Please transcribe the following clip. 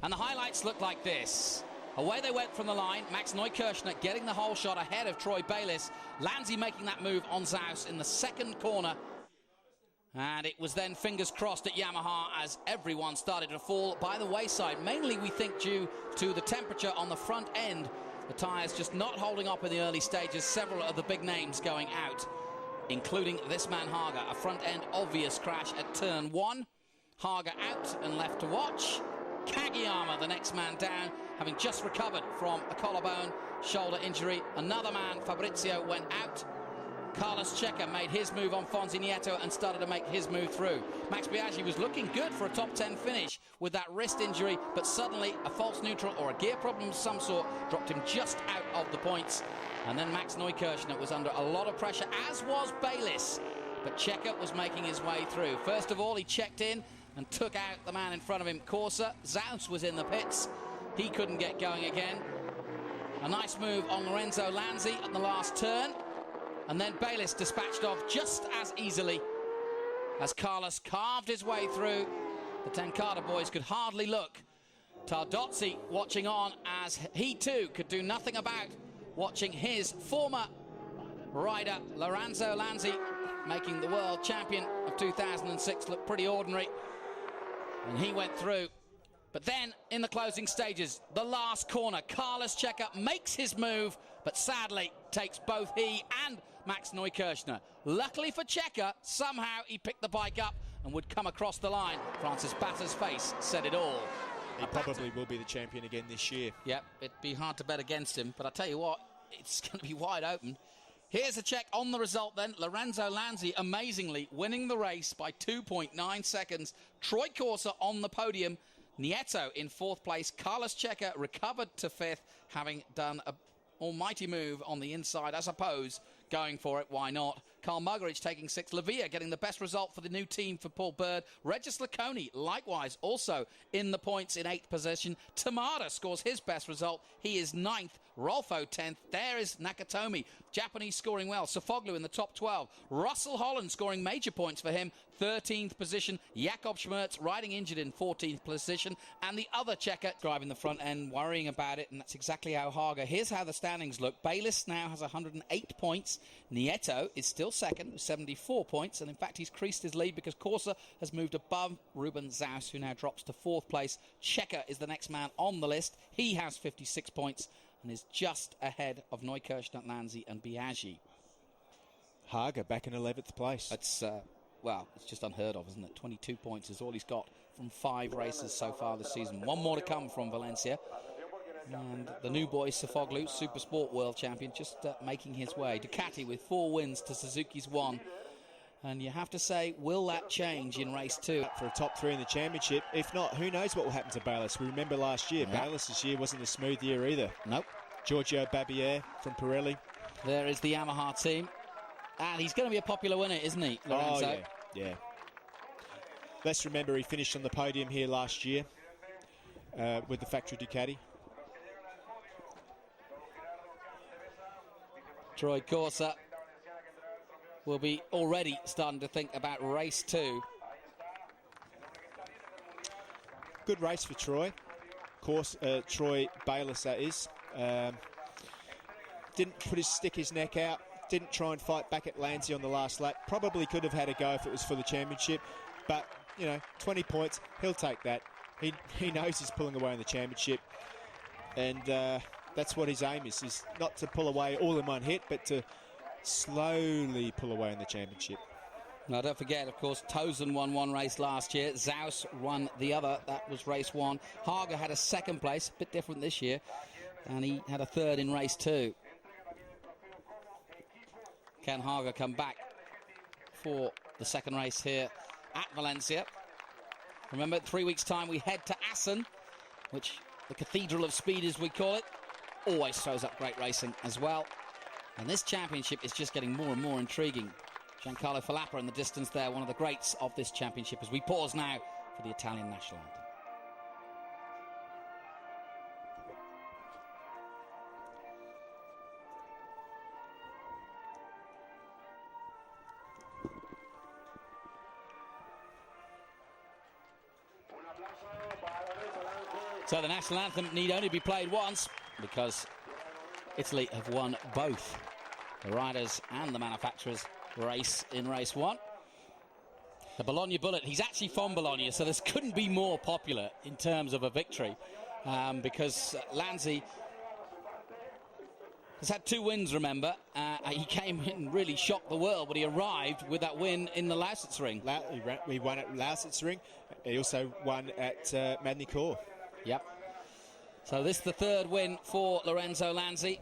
And the highlights look like this. Away they went from the line. Max Neukirchner getting the whole shot ahead of Troy Bayliss. Lanzi making that move on Zaus in the second corner. And it was then fingers crossed at Yamaha as everyone started to fall by the wayside. Mainly, we think, due to the temperature on the front end. The tyres just not holding up in the early stages. Several of the big names going out, including this man Haga. A front end obvious crash at turn 1. Haga out and left to watch. Kagiyama, the next man down, having just recovered from a collarbone shoulder injury. Another man, Fabrizio, went out. Carlos Checa made his move on Fonzi Nieto and started to make his move through. Max Biaggi was looking good for a top 10 finish with that wrist injury, but suddenly a false neutral or a gear problem of some sort dropped him just out of the points. And then Max Neukirchner was under a lot of pressure, as was Bayliss. But Checa was making his way through. First of all, he checked in and took out the man in front of him, Corsa. Zaus was in the pits. He couldn't get going again. A nice move on Lorenzo Lanzi at the last turn. And then Bayliss dispatched off just as easily as Carlos carved his way through. The Tenkate boys could hardly look. Tardozzi watching on as he too could do nothing about watching his former rider Lorenzo Lanzi, making the world champion of 2006, look pretty ordinary. And he went through. But then, in the closing stages, the last corner, Carlos Checa makes his move, but sadly takes both he and Max Neukirchner. Luckily for Checa, somehow he picked the bike up and would come across the line. Francis Batter's face said it all. He probably will be the champion again this year. Yep, it'd be hard to bet against him, but I tell you what, it's going to be wide open. Here's a check on the result then. Lorenzo Lanzi amazingly winning the race by 2.9 seconds. Troy Corsa on the podium. Nieto in 4th place. Carlos Checa recovered to 5th, having done a almighty move on the inside, I suppose, going for it, why not? Carl Muggeridge taking 6th. Lavia getting the best result for the new team for Paul Bird. Regis Laconi, likewise, also in the points in 8th position. Tamada scores his best result. He is 9th. Rolfo 10th. There is Nakatomi. Japanese scoring well. Sofoglu in the top 12. Russell Holland scoring major points for him. 13th position. Jakob Schmerz riding injured in 14th position. And the other checker driving the front end, worrying about it. And that's exactly how Haga. Here's how the standings look. Bayliss now has 108 points. Nieto is still second with 74 points. And in fact, he's creased his lead because Corsa has moved above Ruben Zaus, who now drops to 4th place. Checa is the next man on the list. He has 56 points and is just ahead of Neukirchner, Lanzi and Biaggi. Haga back in 11th place. That's, well, it's just unheard of, isn't it? 22 points is all he's got from 5 races so far this season. One more to come from Valencia. And the new boy, Sofoglu, Super Sport World Champion, just making his way. Ducati with 4 wins to Suzuki's 1. And you have to say, will that change in race 2? For a top 3 in the championship. If not, who knows what will happen to Bayliss. We remember last year, Bayliss this year wasn't a smooth year either. Nope. Giorgio Babier from Pirelli. There is the Yamaha team. And he's going to be a popular winner, isn't he, Lorenzo? Oh, yeah. Let's remember he finished on the podium here last year with the factory Ducati. Troy Corsa will be already starting to think about race 2. Good race for Troy. Troy Bayliss, that is. Didn't stick his neck out. Didn't try and fight back at Lanzi on the last lap. Probably could have had a go if it was for the championship. But, 20 points, he'll take that. He knows he's pulling away in the championship. And that's what his aim is not to pull away all in one hit, but to slowly pull away in the championship. Now, don't forget, of course, Tozen won 1 race last year. Zaus won the other. That was race 1. Haga had a 2nd place, a bit different this year. And he had a 3rd in race 2. Can Haga come back for the 2nd race here at Valencia? Remember, 3 weeks' time we head to Assen, which the Cathedral of Speed, as we call it, always throws up great racing as well. And this championship is just getting more and more intriguing. Giancarlo Filappa in the distance there, one of the greats of this championship, as we pause now for the Italian national anthem. Un aplauso para Lorenzo Lanzi. So the national anthem need only be played once because Italy have won both the riders and the manufacturers race in race 1. The Bologna Bullet, he's actually from Bologna, so this couldn't be more popular in terms of a victory because Lanzi has had 2 wins, remember. He came in and really shocked the world when he arrived with that win in the Lausitz-Ring. He won at Lausitz-Ring. He also won at Magny-Cours. Yep. So this is the 3rd win for Lorenzo Lanzi.